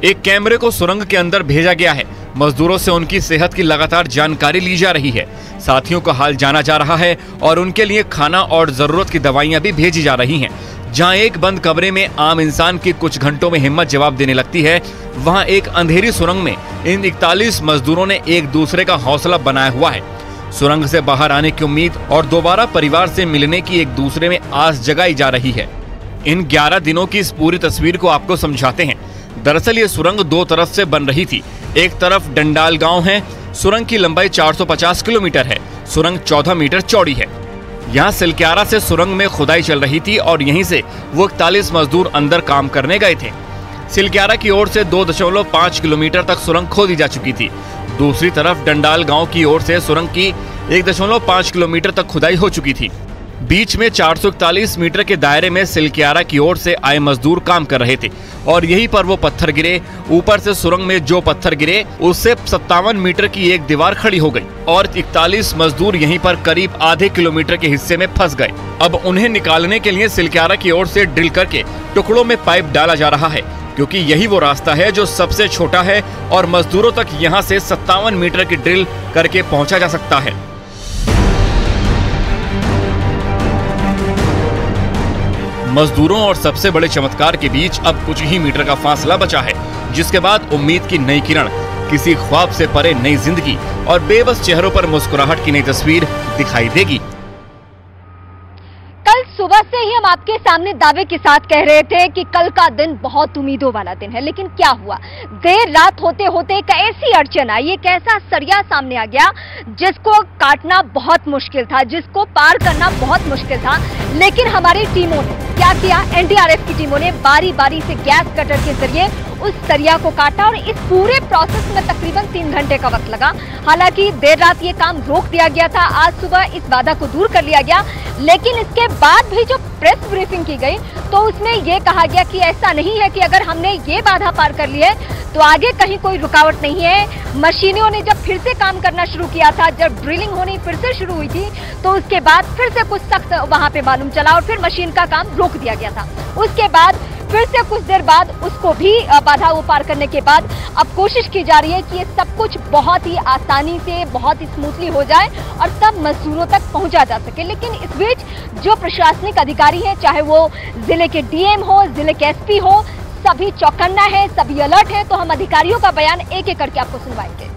एक कैमरे को सुरंग के अंदर भेजा गया है। मजदूरों से उनकी सेहत की लगातार जानकारी ली जा रही है। साथियों का हाल जाना जा रहा है और उनके लिए खाना और जरूरत की दवाइयां भी भेजी जा रही हैं। जहां एक बंद कमरे में आम इंसान की कुछ घंटों में हिम्मत जवाब देने लगती है, वहां एक अंधेरी सुरंग में इन 41 मजदूरों ने एक दूसरे का हौसला बनाया हुआ है। सुरंग से बाहर आने की उम्मीद और दोबारा परिवार से मिलने की एक दूसरे में आस जगाई जा रही है। इन 11 दिनों की इस पूरी तस्वीर को आपको समझाते हैं। दरअसल ये सुरंग दो तरफ से बन रही थी। एक तरफ डंडाल गांव है। सुरंग की लंबाई 450 किलोमीटर है। सुरंग 14 मीटर चौड़ी है। यहाँ सिलक्यारा से सुरंग में खुदाई चल रही थी और यहीं से वो 41 मजदूर अंदर काम करने गए थे। सिलक्यारा की ओर से 2.5 किलोमीटर तक सुरंग खोदी जा चुकी थी। दूसरी तरफ डंडाल गांव की ओर से सुरंग की 1.5 किलोमीटर तक खुदाई हो चुकी थी। बीच में 441 मीटर के दायरे में सिलक्यारा की ओर से आए मजदूर काम कर रहे थे और यहीं पर वो पत्थर गिरे। ऊपर से सुरंग में जो पत्थर गिरे उससे 57 मीटर की एक दीवार खड़ी हो गई और 41 मजदूर यहीं पर करीब आधे किलोमीटर के हिस्से में फंस गए। अब उन्हें निकालने के लिए सिलक्यारा की ओर से ड्रिल करके टुकड़ों में पाइप डाला जा रहा है, क्योंकि यही वो रास्ता है जो सबसे छोटा है और मजदूरों तक यहाँ से 57 मीटर की ड्रिल करके पहुँचा जा सकता है। मजदूरों और सबसे बड़े चमत्कार के बीच अब कुछ ही मीटर का फासला बचा है, जिसके बाद उम्मीद की नई किरण, किसी ख्वाब से परे नई जिंदगी और बेबस चेहरों पर मुस्कुराहट की नई तस्वीर दिखाई देगी। कल सुबह से ही हम आपके सामने दावे के साथ कह रहे थे कि कल का दिन बहुत उम्मीदों वाला दिन है, लेकिन क्या हुआ? देर रात होते होते एक ऐसी अड़चन आई, एक ऐसा सरिया सामने आ गया जिसको काटना बहुत मुश्किल था, जिसको पार करना बहुत मुश्किल था। लेकिन हमारी टीमों ने क्या किया? एनडीआरएफ की टीमों ने बारी बारी से गैस कटर के जरिए उस सरिया को काटा और इस पूरे प्रोसेस में तकरीबन 3 घंटे का वक्त लगा। हालांकि देर रात ये काम रोक दिया गया था, आज सुबह इस बाधा को दूर कर लिया गया, लेकिन इसके बाद भी जो प्रेस ब्रीफिंग की गई तो उसमें यह कहा गया कि ऐसा नहीं है कि अगर हमने ये बाधा पार कर ली है तो आगे कहीं कोई रुकावट नहीं है। मशीनों ने जब फिर से काम करना शुरू किया था, जब ड्रिलिंग होनी फिर से शुरू हुई थी, तो उसके बाद फिर से कुछ सख्त वहां पे मालूम चला और फिर मशीन का काम रोक दिया गया था। उसके बाद फिर से कुछ देर बाद उसको भी बाधा वो पार करने के बाद अब कोशिश की जा रही है कि ये सब कुछ बहुत ही आसानी से, बहुत ही स्मूथली हो जाए और तब मजदूरों तक पहुंचा जा सके। लेकिन इस बीच जो प्रशासनिक अधिकारी हैं, चाहे वो जिले के डीएम हो, जिले के एसपी हो, सभी चौकन्ना है, सभी अलर्ट है। तो हम अधिकारियों का बयान एक एक करके आपको सुनवाएंगे।